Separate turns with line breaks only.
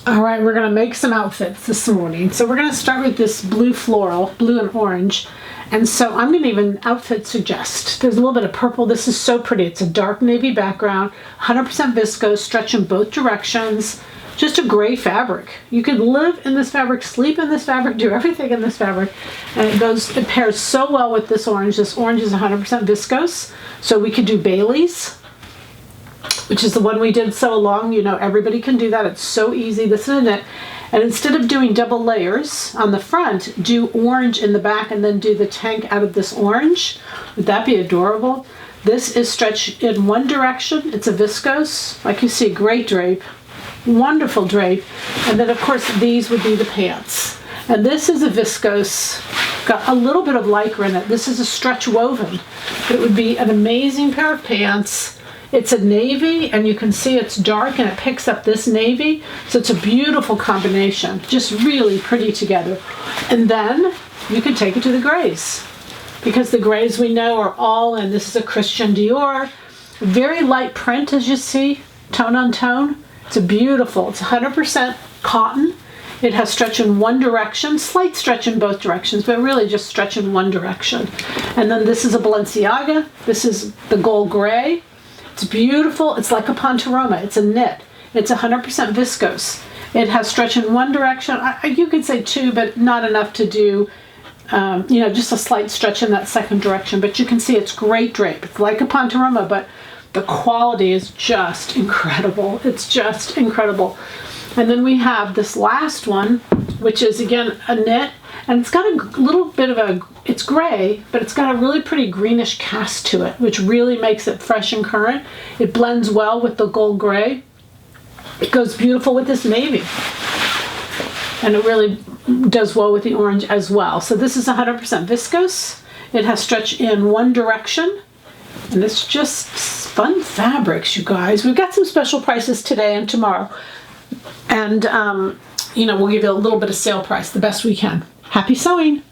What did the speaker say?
All right, we're gonna make some outfits this morning. So we're gonna start with this blue floral, blue and orange. And so I'm gonna even outfit suggest. There's a little bit of purple. This is so pretty. It's a dark navy background, 100% viscose, stretch in both directions. Just a gray fabric. You could live in this fabric, sleep in this fabric, do everything in this fabric. And it pairs so well with this orange. This orange is 100% viscose. So we could do Bailey's, which is the one we did so long. You know, everybody can do that. It's so easy. This is a knit. And instead of doing double layers on the front, do orange in the back and then do the tank out of this orange. Would that be adorable? This is stretched in one direction. It's a viscose. Like you see, great drape. Wonderful drape. And then of course these would be the pants. And this is a viscose, got a little bit of lycra in it. This is a stretch woven. It would be an amazing pair of pants. It's a navy, and you can see it's dark and it picks up this navy. So it's a beautiful combination, just really pretty together. And then you can take it to the grays, because the grays we know are all in. This is a Christian Dior. Very light print, as you see, tone on tone. It's beautiful. It's 100% cotton. It has stretch in one direction, slight stretch in both directions, but really just stretch in one direction. And then this is a Balenciaga. This is the gold gray. It's beautiful. It's like a pantoroma. It's a knit. It's 100% viscose. It has stretch in one direction. You could say two, but not enough to do, just a slight stretch in that second direction. But you can see it's great drape. It's like a pantoroma, but the quality is just incredible. It's just incredible. And then we have this last one, which is again a knit, and it's got a little bit of it's gray, but it's got a really pretty greenish cast to it, which really makes it fresh and current. It blends well with the gold gray. It goes beautiful with this navy. And it really does well with the orange as well. So this is 100% viscose. It has stretch in one direction. And it's just fun fabrics, you guys. We've got some special prices today and tomorrow. And, we'll give you a little bit of sale price, the best we can. Happy sewing!